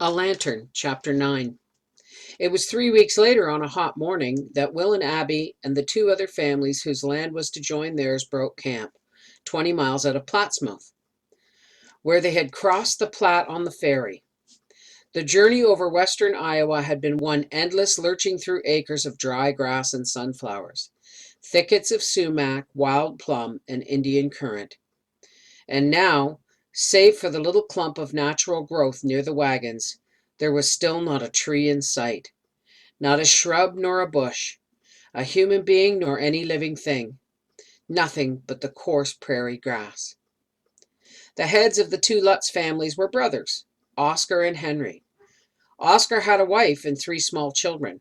A Lantern, Chapter 9. It was 3 weeks later, on a hot morning, that Will and Abby and the two other families whose land was to join theirs broke camp, 20 miles out of Plattsmouth, where they had crossed the Platte on the ferry. The journey over western Iowa had been one endless lurching through acres of dry grass and sunflowers, thickets of sumac, wild plum, and Indian currant. And now, save for the little clump of natural growth near the wagons, there was still not a tree in sight, not a shrub nor a bush, a human being nor any living thing, nothing but the coarse prairie grass. The heads of the two Lutz families were brothers, Oscar and Henry. Oscar had a wife and 3 small children,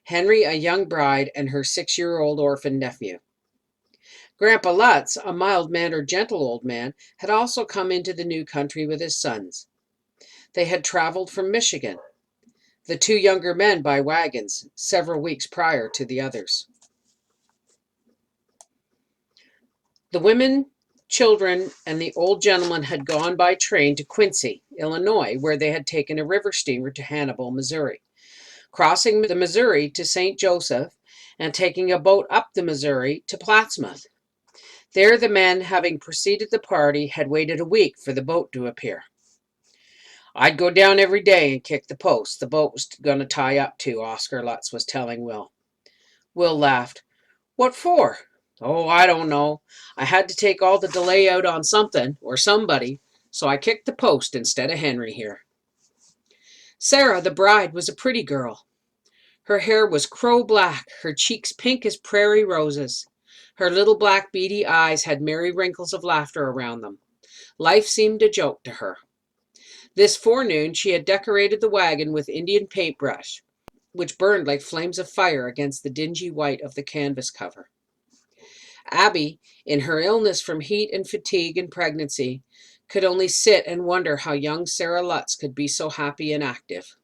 Henry a young bride and her 6-year-old orphan nephew. Grandpa Lutz, a mild-mannered, gentle old man, had also come into the new country with his sons. They had traveled from Michigan, the two younger men by wagons, several weeks prior to the others. The women, children, and the old gentleman had gone by train to Quincy, Illinois, where they had taken a river steamer to Hannibal, Missouri, crossing the Missouri to St. Joseph, and taking a boat up the Missouri to Plattsmouth. There the men, having preceded the party, had waited a week for the boat to appear. "I'd go down every day and kick the post the boat was going to tie up to," Oscar Lutz was telling Will. Will laughed. "What for?" "Oh, I don't know. I had to take all the delay out on something or somebody, so I kicked the post instead of Henry here." Sarah, the bride, was a pretty girl. Her hair was crow black, her cheeks pink as prairie roses. Her little black beady eyes had merry wrinkles of laughter around them. Life seemed a joke to her. This forenoon she had decorated the wagon with Indian paintbrush, which burned like flames of fire against the dingy white of the canvas cover. Abby, in her illness from heat and fatigue and pregnancy, could only sit and wonder how young Sarah Lutz could be so happy and active.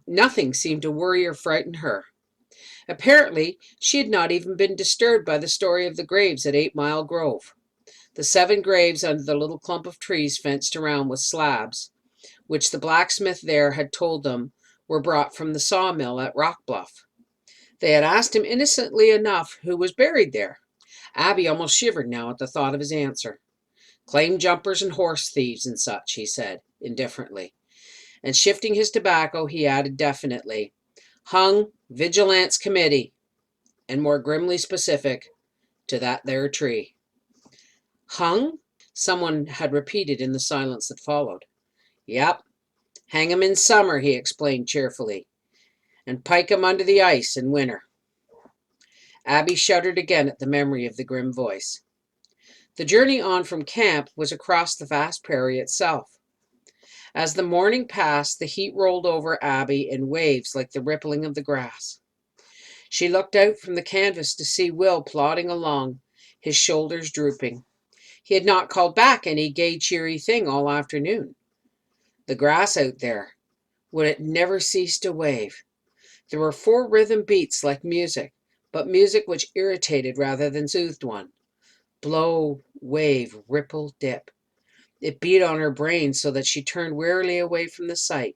Nothing seemed to worry or frighten her. Apparently, she had not even been disturbed by the story of the graves at 8 Mile Grove. The 7 graves under the little clump of trees fenced around with slabs, which the blacksmith there had told them were brought from the sawmill at Rock Bluff. They had asked him innocently enough who was buried there. Abby almost shivered now at the thought of his answer. "Claim jumpers and horse thieves and such," he said, indifferently. And shifting his tobacco, he added definitely, "Hung Vigilance Committee," and more grimly specific, "to that there tree." "Hung?" someone had repeated in the silence that followed. "Yep. Hang 'em in summer," he explained cheerfully, "and pike 'em under the ice in winter." Abby shuddered again at the memory of the grim voice. The journey on from camp was across the vast prairie itself. As the morning passed, the heat rolled over Abby in waves like the rippling of the grass. She looked out from the canvas to see Will plodding along, his shoulders drooping. He had not called back any gay, cheery thing all afternoon. The grass out there, would it never cease to wave? There were 4 rhythm beats like music, but music which irritated rather than soothed one. Blow, wave, ripple, dip. It beat on her brain so that she turned wearily away from the sight.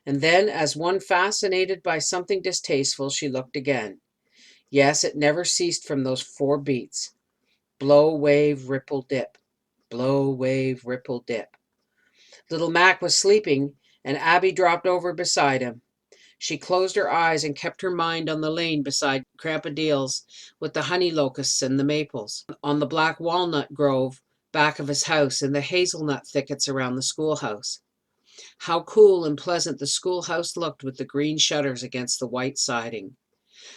And then, as one fascinated by something distasteful, she looked again. Yes, it never ceased from those 4 beats. Blow, wave, ripple, dip. Blow, wave, ripple, dip. Little Mac was sleeping, and Abby dropped over beside him. She closed her eyes and kept her mind on the lane beside Grandpa Deal's, with the honey locusts and the maples, on the black walnut grove back of his house, and the hazelnut thickets around the schoolhouse. How cool and pleasant the schoolhouse looked with the green shutters against the white siding.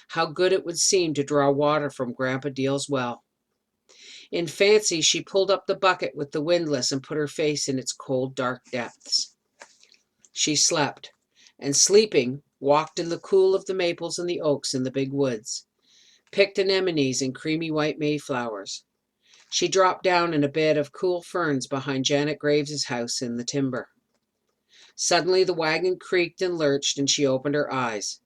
How good it would seem to draw water from Grandpa Deal's well. In fancy, she pulled up the bucket with the windlass and put her face in its cold, dark depths. She slept, and sleeping, walked in the cool of the maples and the oaks in the big woods, picked anemones and creamy white mayflowers. She dropped down in a bed of cool ferns behind Janet Graves's house in the timber. Suddenly the wagon creaked and lurched, and she opened her eyes.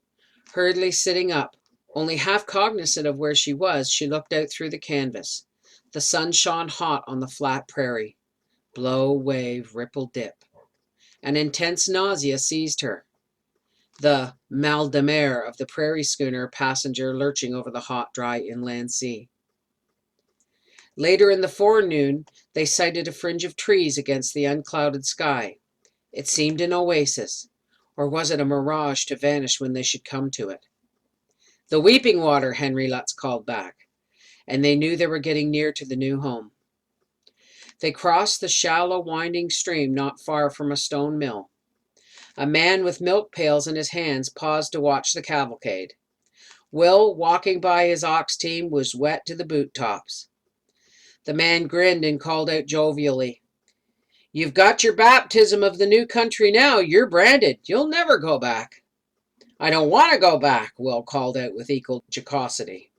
Hurriedly sitting up, only half cognizant of where she was, she looked out through the canvas. The sun shone hot on the flat prairie. Blow, wave, ripple, dip. An intense nausea seized her, the mal de mer of the prairie schooner passenger lurching over the hot, dry inland sea. Later in the forenoon, they sighted a fringe of trees against the unclouded sky. It seemed an oasis, or was it a mirage to vanish when they should come to it? "The Weeping Water," Henry Lutz called back, and they knew they were getting near to the new home. They crossed the shallow, winding stream not far from a stone mill. A man with milk pails in his hands paused to watch the cavalcade. Will, walking by his ox team, was wet to the boot tops. The man grinned and called out jovially, "You've got your baptism of the new country now. You're branded. You'll never go back." "I don't want to go back," Will called out with equal jocosity.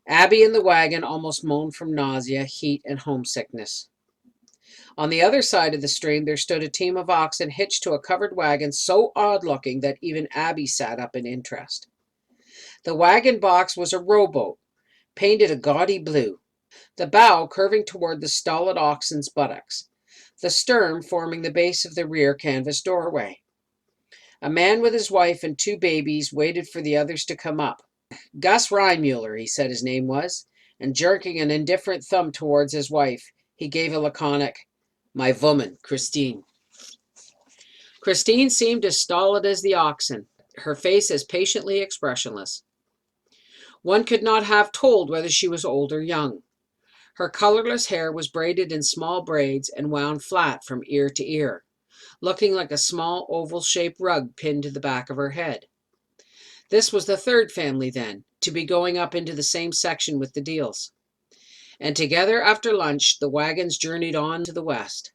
Abby in the wagon almost moaned from nausea, heat, and homesickness. On the other side of the stream there stood a team of oxen hitched to a covered wagon so odd-looking that even Abby sat up in interest. The wagon box was a rowboat, painted a gaudy blue, the bow curving toward the stolid oxen's buttocks, the stern forming the base of the rear canvas doorway. A man with his wife and 2 babies waited for the others to come up. Gus Reinmuller, he said his name was, and jerking an indifferent thumb towards his wife, he gave a laconic, "My woman, Christine." Christine seemed as stolid as the oxen, her face as patiently expressionless. One could not have told whether she was old or young. Her colorless hair was braided in small braids and wound flat from ear to ear, looking like a small oval-shaped rug pinned to the back of her head. This was the 3rd family, then, to be going up into the same section with the Deals. And together after lunch, the wagons journeyed on to the west.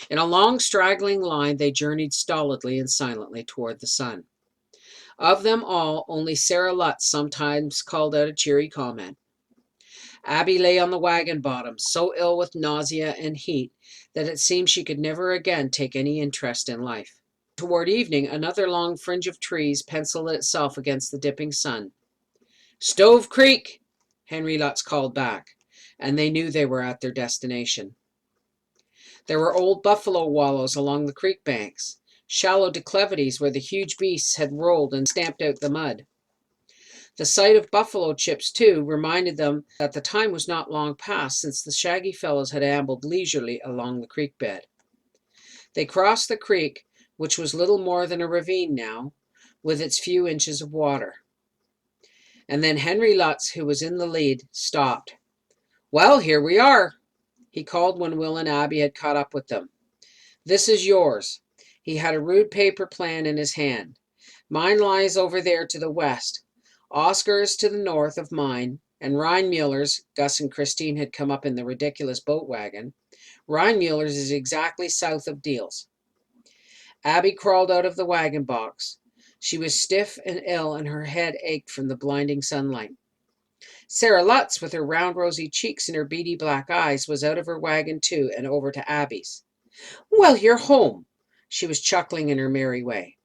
In a long straggling line, they journeyed stolidly and silently toward the sun. Of them all, only Sarah Lutz sometimes called out a cheery comment. Abby lay on the wagon bottom, so ill with nausea and heat that it seemed she could never again take any interest in life. Toward evening, another long fringe of trees penciled itself against the dipping sun. "Stove Creek," Henry Lutz called back, and they knew they were at their destination. There were old buffalo wallows along the creek banks, shallow declivities where the huge beasts had rolled and stamped out the mud. The sight of buffalo chips, too, reminded them that the time was not long past since the shaggy fellows had ambled leisurely along the creek bed. They crossed the creek, which was little more than a ravine now, with its few inches of water. And then Henry Lutz, who was in the lead, stopped. "Well, here we are," he called when Will and Abby had caught up with them. "This is yours." He had a rude paper plan in his hand. "Mine lies over there to the west. Oscar is to the north of mine, and Reinmuller's," Gus and Christine had come up in the ridiculous boat wagon, "Reinmuller's is exactly south of Deal's." Abby crawled out of the wagon box. She was stiff and ill, and her head ached from the blinding sunlight. Sarah Lutz, with her round rosy cheeks and her beady black eyes, was out of her wagon too and over to Abby's. "Well, you're home," she was chuckling in her merry way.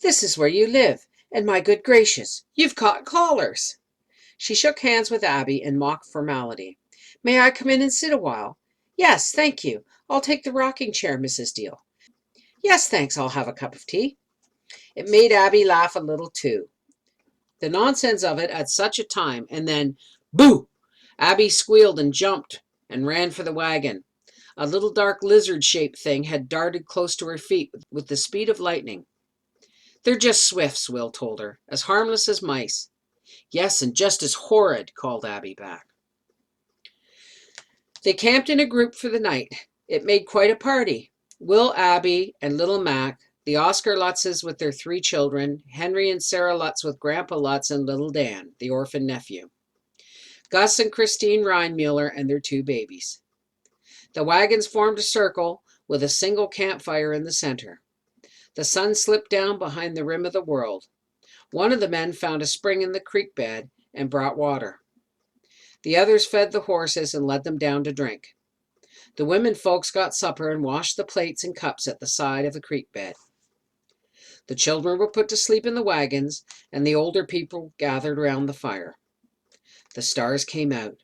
"This is where you live, and my good gracious, you've caught callers." She shook hands with Abby in mock formality. "May I come in and sit a while?" "Yes, thank you. I'll take the rocking chair, Mrs. Deal." "Yes, thanks, I'll have a cup of tea." It made Abby laugh a little too. The nonsense of it at such a time, and then, boo! Abby squealed and jumped and ran for the wagon. A little dark lizard-shaped thing had darted close to her feet with the speed of lightning. "They're just swifts," Will told her, "as harmless as mice." "Yes, and just as horrid," called Abby back. They camped in a group for the night. It made quite a party. Will, Abby, and little Mac, the Oscar Lutzes with their 3 children, Henry and Sarah Lutz with Grandpa Lutz and little Dan, the orphan nephew, Gus and Christine Reinmuller and their 2 babies. The wagons formed a circle with a single campfire in the center. The sun slipped down behind the rim of the world. One of the men found a spring in the creek bed and brought water. The others fed the horses and led them down to drink. The women folks got supper and washed the plates and cups at the side of the creek bed. The children were put to sleep in the wagons, and the older people gathered around the fire. The stars came out,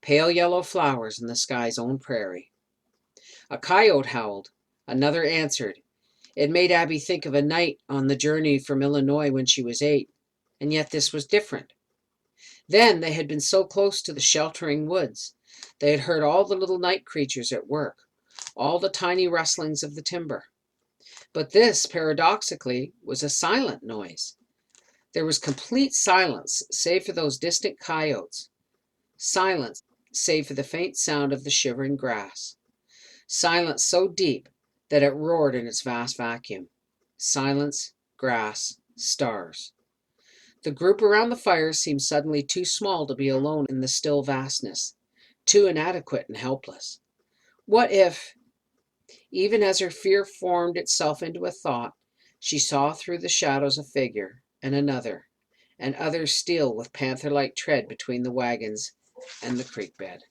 pale yellow flowers in the sky's own prairie. A coyote howled. Another answered. It made Abby think of a night on the journey from Illinois when she was 8, and yet this was different. Then they had been so close to the sheltering woods. They had heard all the little night creatures at work, all the tiny rustlings of the timber. But this, paradoxically, was a silent noise. There was complete silence, save for those distant coyotes. Silence, save for the faint sound of the shivering grass. Silence so deep that it roared in its vast vacuum. Silence, grass, stars. The group around the fire seemed suddenly too small to be alone in the still vastness, too inadequate and helpless. What if, even as her fear formed itself into a thought, she saw through the shadows a figure, and others still with panther like tread between the wagons and the creek bed?